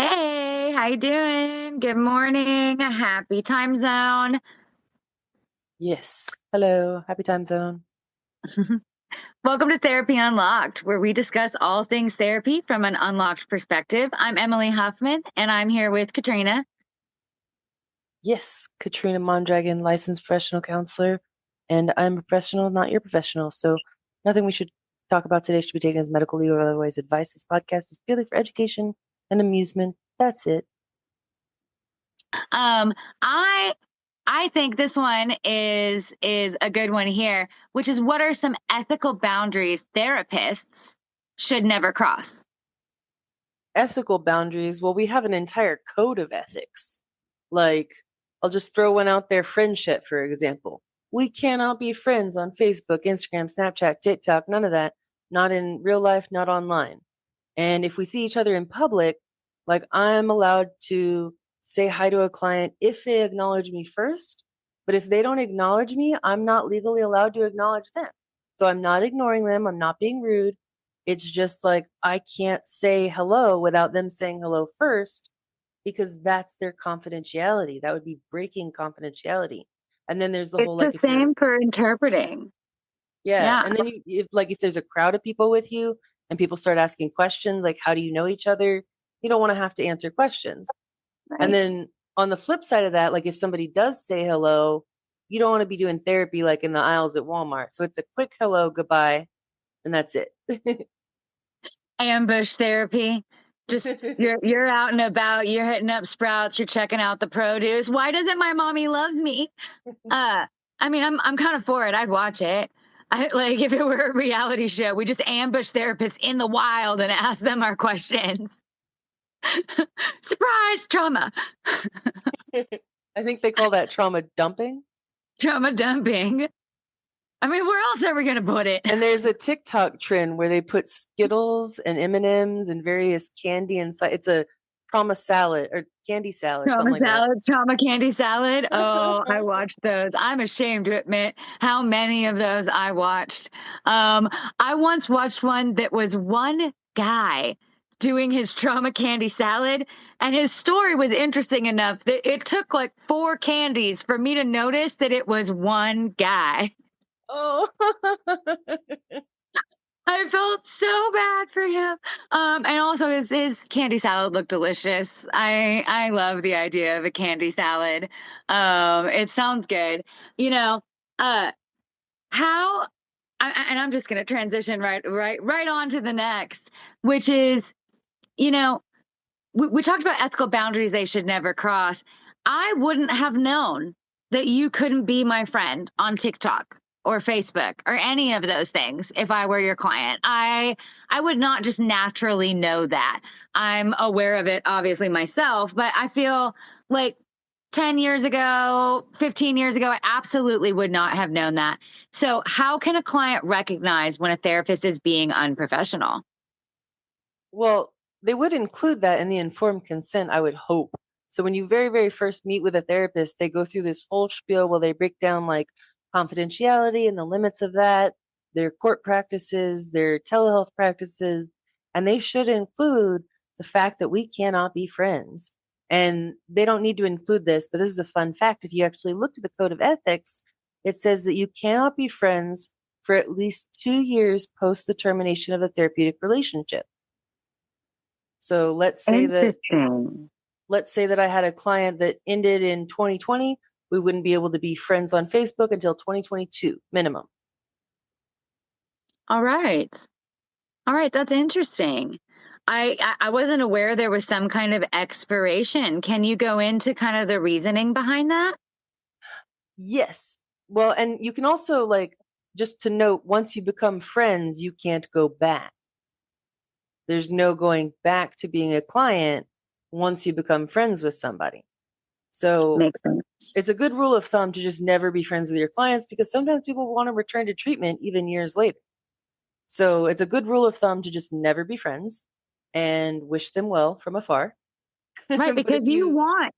Hey, how you doing? Good morning. Happy time zone. Yes. Hello. Happy time zone. Welcome to Therapy Unlocked, where we discuss all things therapy from an unlocked perspective. I'm Emily Huffman, and I'm here with Katrina. Yes, Katrina Mondragon, licensed professional counselor, and I'm a professional, not your professional. So nothing we should talk about today should be taken as medical, legal, or otherwise advice. This podcast is purely for education and amusement. That's it. Um, I I think this one is a good one here, which is what are some ethical boundaries therapists should never cross? Ethical boundaries. Well, we have an entire code of ethics. Like, I'll just throw one out there, friendship, for example. We cannot be friends on Facebook, Instagram, Snapchat, TikTok, none of that. Not in real life, not online. And if we see each other in public, like I'm allowed to say hi to a client if they acknowledge me first. But if they don't acknowledge me, I'm not legally allowed to acknowledge them. So I'm not ignoring them. I'm not being rude. It's just like I can't say hello without them saying hello first because that's their confidentiality. That would be breaking confidentiality. And then there's the It's whole the like if you're same for interpreting. yeah, Yeah, and then if there's a crowd of people with you and people start asking questions like how do you know each other, you don't want to have to answer questions. And right. then on the flip side of that, like if somebody does say hello, you don't want to be doing therapy like in the aisles at Walmart. So it's a quick hello, goodbye, and that's it. Ambush therapy. Just you're out and about, you're hitting up Sprouts, you're checking out the produce. Why doesn't my mommy love me? Uh I mean, I'm kind of for it. I'd watch it. I like if it were a reality show, we just ambush therapists in the wild and ask them our questions. Surprise trauma. I think they call that trauma dumping. Trauma dumping. I mean, where else are we gonna put it? And there's a TikTok trend where they put Skittles and M&Ms and various candy inside. It's a trauma salad or candy salad, something Trauma like that. salad, trauma candy salad. Oh, I watched those. I'm ashamed to admit how many of those I watched. I once watched one that was one guy doing his trauma candy salad, and his story was interesting enough that it took like four candies for me to notice that it was one guy. Oh. I felt so bad for him. And also his candy salad looked delicious. I love the idea of a candy salad. It sounds good. You know, uh, how, and I'm just going to transition right on to the next, which is, you know, we talked about ethical boundaries they should never cross. I wouldn't have known that you couldn't be my friend on TikTok or Facebook or any of those things if I were your client. I would not just naturally know that. I'm aware of it obviously myself, but I feel like 10 years ago, 15 years ago, I absolutely would not have known that. So, how can a client recognize when a therapist is being unprofessional? Well, they would include that in the informed consent, I would hope. So when you very, very first meet with a therapist, they go through this whole spiel where they break down like confidentiality and the limits of that, their court practices, their telehealth practices, and they should include the fact that we cannot be friends. And they don't need to include this, but this is a fun fact. If you actually look at the code of ethics, it says that you cannot be friends for at least 2 years post the termination of a therapeutic relationship. So Interesting. let's say that I had a client that ended in 2020, we wouldn't be able to be friends on Facebook until 2022 minimum. All right. All right, that's interesting. I wasn't aware there was some kind of expiration. Can you go into kind of the reasoning behind that? Yes. Well, and you can also like just to note once you become friends, you can't go back. There's no going back to being a client once you become friends with somebody. So Makes sense. it's a good rule of thumb to just never be friends with your clients because sometimes people want to return to treatment even years later. So it's a good rule of thumb to just never be friends and wish them well from afar. Right, But because if you,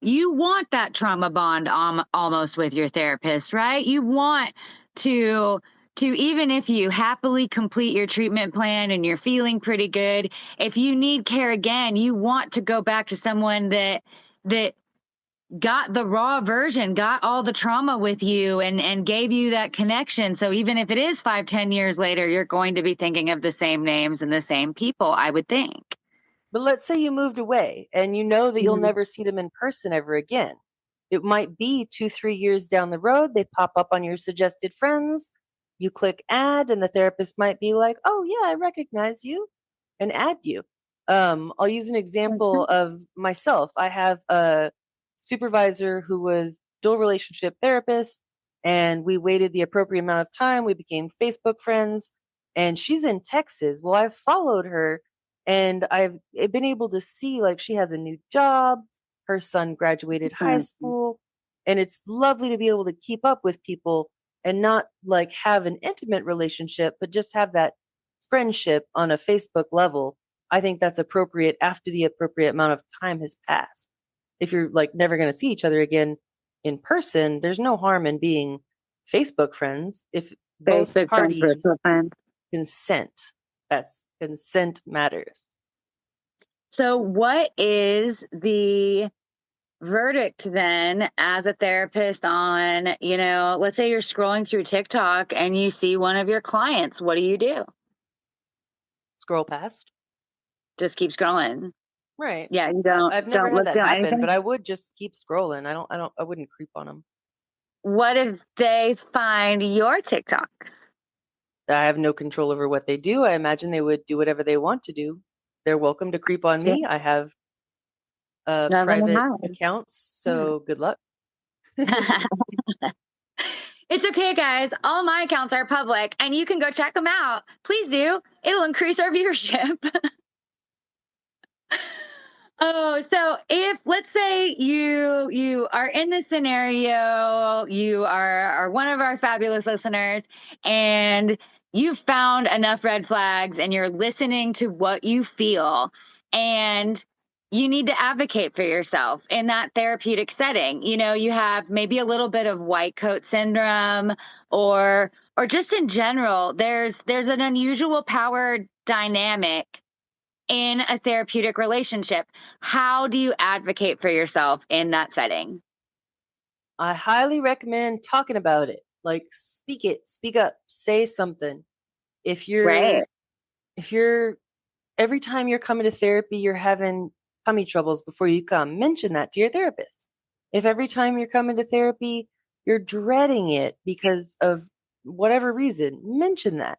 you want that trauma bond almost with your therapist, right? You want to to even if you happily complete your treatment plan and you're feeling pretty good, if you need care again, you want to go back to someone that got the raw version, got all the trauma with you and gave you that connection. So even if it is 5, 10 years later, you're going to be thinking of the same names and the same people, I would think. But let's say you moved away and you know that you'll Mhm. never see them in person ever again. It might be 2, 3 years down the road, they pop up on your suggested friends. You click add, and the therapist might be like, "Oh, yeah, I recognize you," and add you. I'll use an example of myself. I have a supervisor who was dual relationship therapist, and we waited the appropriate amount of time. We became Facebook friends, and she's in Texas. Well, I've followed her and I've been able to see like she has a new job, her son graduated high Mhm. school, and it's lovely to be able to keep up with people and not like have an intimate relationship, but just have that friendship on a Facebook level. I think that's appropriate after the appropriate amount of time has passed. If you're like never going to see each other again in person, there's no harm in being Facebook friends if both Facebook friends, parties virtual friends. consent. Yes, consent matters. So what is the verdict then as a therapist on, let's say you're scrolling through TikTok and you see one of your clients, what do you do? Scroll past. Just keep scrolling. Right. Yeah, you I've never don't had look that down happen, anything. but I would just keep scrolling. I wouldn't creep on them. What if they find your TikToks? I have no control over what they do. I imagine they would do whatever they want to do. They're welcome to creep on Sure. me. I have Nothing to private hide. accounts, Yeah. so good luck. It's okay, guys. All my accounts are public and you can go check them out. Please do. It'll increase our viewership. Oh, so if let's say you are in this scenario, you are one of our fabulous listeners, and you've found enough red flags and you're listening to what you feel, and you need to advocate for yourself in that therapeutic setting. You have maybe a little bit of white coat syndrome, or just in general, there's an unusual power dynamic in a therapeutic relationship. How do you advocate for yourself in that setting? I highly recommend talking about it. Like speak it, speak up, say something. If you're Right. if you're every time you're coming to therapy, you're having tummy troubles before you come, mention that to your therapist. If every time you're coming to therapy, you're dreading it because of whatever reason, mention that.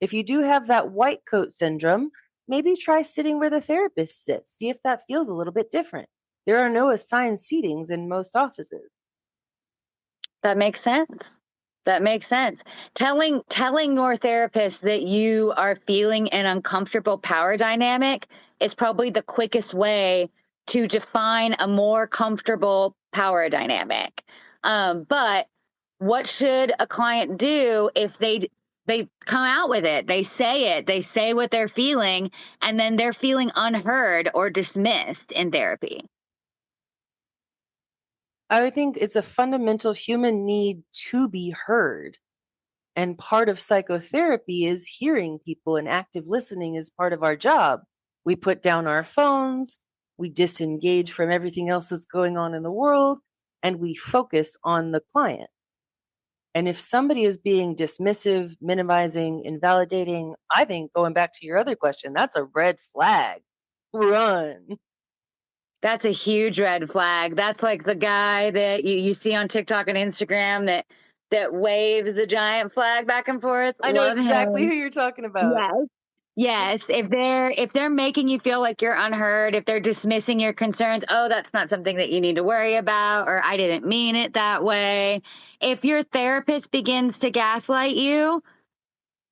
If you do have that white coat syndrome, maybe try sitting where the therapist sits. See if that feels a little bit different. There are no assigned seatings in most offices. That makes sense. That makes sense. Telling your therapist that you are feeling an uncomfortable power dynamic is probably the quickest way to define a more comfortable power dynamic. But what should a client do if they come out with it? They say what they're feeling, and then they're feeling unheard or dismissed in therapy. I think it's a fundamental human need to be heard. And part of psychotherapy is hearing people, and active listening is part of our job. We put down our phones, we disengage from everything else that's going on in the world, and we focus on the client. And if somebody is being dismissive, minimizing, invalidating, I think going back to your other question, that's a red flag. Run. That's a huge red flag. That's like the guy that you see on TikTok and Instagram that waves the giant flag back and forth. I know Love exactly him. who you're talking about. Yes. Yes. If they're making you feel like you're unheard, if they're dismissing your concerns, oh, that's not something that you need to worry about, or I didn't mean it that way. If your therapist begins to gaslight you,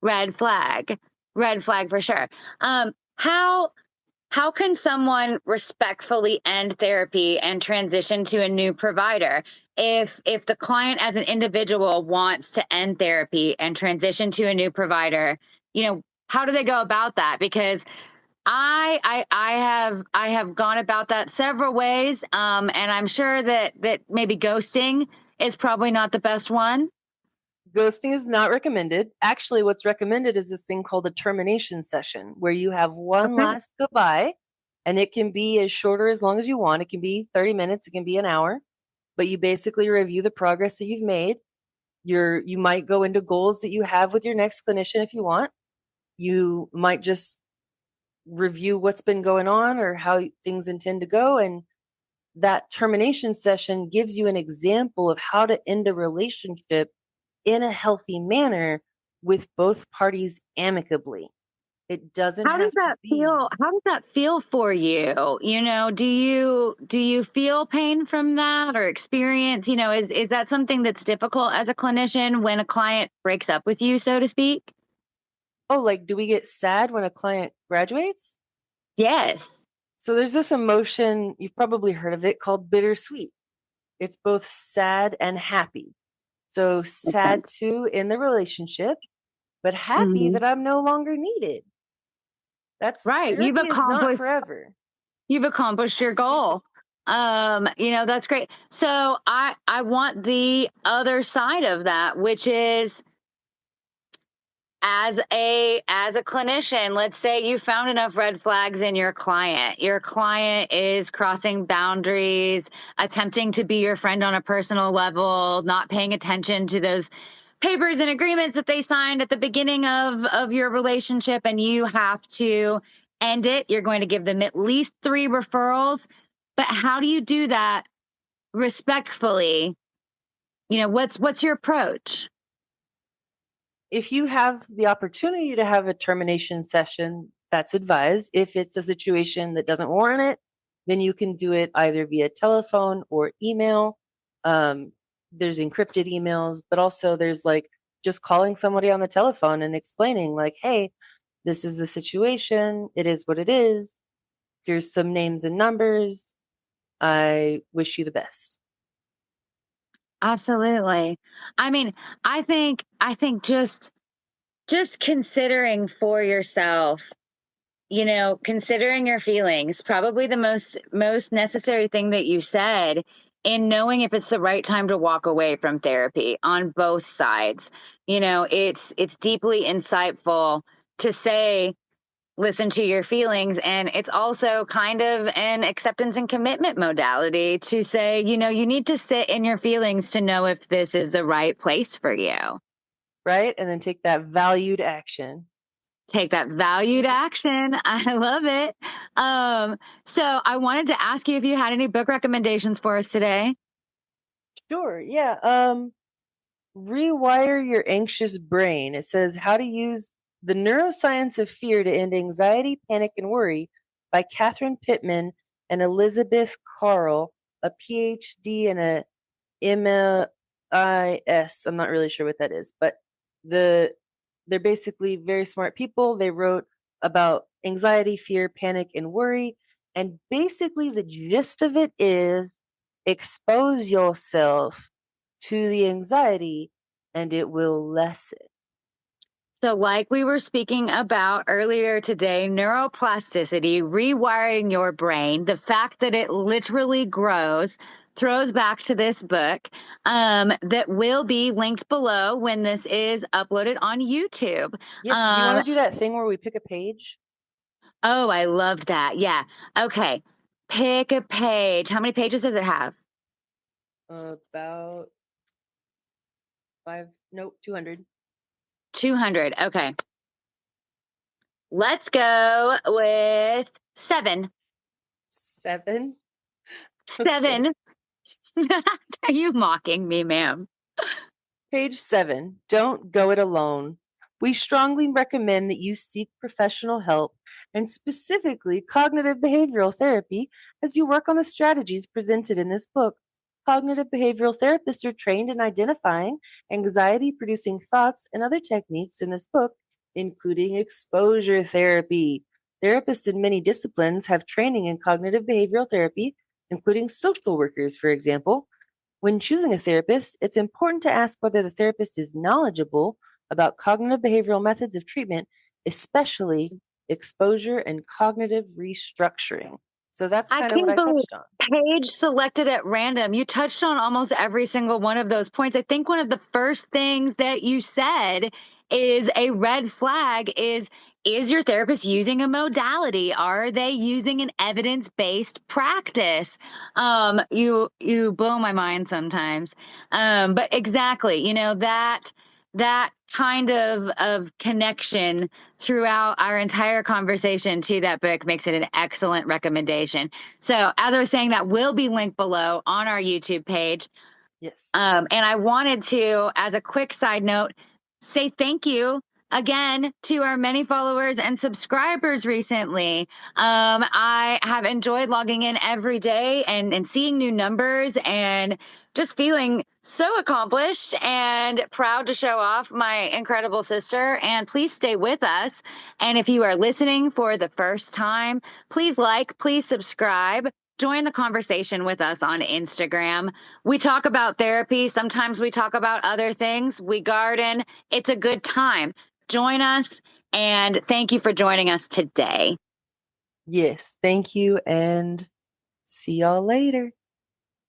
red flag. Red flag for sure. How can someone respectfully end therapy and transition to a new provider? If the client as an individual wants to end therapy and transition to a new provider, how do they go about that? Because I have gone about that several ways, and I'm sure that maybe ghosting is probably not the best one. Ghosting is not recommended. Actually, what's recommended is this thing called a termination session, where you have one Okay. last goodbye, and it can be as short or as long as you want. It can be 30 minutes, it can be an hour, but you basically review the progress that you've made. You might go into goals that you have with your next clinician if you want. You might just review what's been going on or how things intend to go, and that termination session gives you an example of how to end a relationship in a healthy manner with both parties amicably. It doesn't How does have to that be. feel? How does that feel for you? Do you feel pain from that or experience, is that something that's difficult as a clinician when a client breaks up with you, so to speak? Oh, like, do we get sad when a client graduates? Yes. So there's this emotion, you've probably heard of it, called bittersweet. It's both sad and happy. So Okay. sad too in the relationship, but happy Mhm. that I'm no longer needed. That's Right. therapy is not forever. You've accomplished your goal. That's great. So I want the other side of that, which is as a clinician, let's say you found enough red flags in your client is crossing boundaries, attempting to be your friend on a personal level, not paying attention to those papers and agreements that they signed at the beginning of your relationship, and you have to end it. You're going to give them at least 3 referrals, but how do you do that respectfully? What's your approach? If you have the opportunity to have a termination session, that's advised. If it's a situation that doesn't warrant it, then you can do it either via telephone or email. Um, there's encrypted emails, but also there's like just calling somebody on the telephone and explaining, like, hey, this is the situation. It is what it is. Here's some names and numbers. I wish you the best. Absolutely. I mean, I think just considering for yourself, considering your feelings, probably the most necessary thing that you said in knowing if it's the right time to walk away from therapy on both sides. It's deeply insightful to say listen to your feelings, and it's also kind of an acceptance and commitment modality to say, you need to sit in your feelings to know if this is the right place for you. Right? And then take that valued action. Take that valued action. I love it. So I wanted to ask you if you had any book recommendations for us today. Sure. Yeah. Rewire Your Anxious Brain. It says how to use the neuroscience of fear to end anxiety, panic, and worry by Catherine Pittman and Elizabeth Carl, a PhD and a MLIS. I'm not really sure what that is, but the they're basically very smart people. They wrote about anxiety, fear, panic, and worry. And basically, the gist of it is expose yourself to the anxiety and it will lessen. So, like we were speaking about earlier today, neuroplasticity, rewiring your brain, the fact that it literally grows, throws back to this book that will be linked below when this is uploaded on YouTube. Yes, do you want Um, to do that thing where we pick a page? oh, I loved that. Yeah. Okay. Pick a page. How many pages does it have? About five, nope, 200. 200. Okay. Let's go with seven. 7. Okay. Seven. Are you mocking me, ma'am? Page 7. Don't go it alone. We strongly recommend that you seek professional help and specifically cognitive behavioral therapy as you work on the strategies presented in this book. Cognitive behavioral therapists are trained in identifying anxiety producing thoughts and other techniques in this book, including exposure therapy. Therapists in many disciplines have training in cognitive behavioral therapy, including social workers, for example. When choosing a therapist, it's important to ask whether the therapist is knowledgeable about cognitive behavioral methods of treatment, especially exposure and cognitive restructuring. So that's I kind of what can't I believe touched on. Paige selected at random. You touched on almost every single one of those points. I think one of the first things that you said is a red flag is your therapist using a modality? Are they using an evidence-based practice? You blow my mind sometimes. But exactly, that kind of connection throughout our entire conversation to that book makes it an excellent recommendation. So, as I was saying, that will be linked below on our YouTube page. Yes. And I wanted to, as a quick side note, say thank you again to our many followers and subscribers recently. I have enjoyed logging in every day and seeing new numbers and just feeling so accomplished and proud to show off my incredible sister. And please stay with us. And if you are listening for the first time, please subscribe. Join the conversation with us on Instagram. We talk about therapy. Sometimes we talk about other things. We garden. It's a good time. Join us. And thank you for joining us today. Yes. Thank you and see y'all later.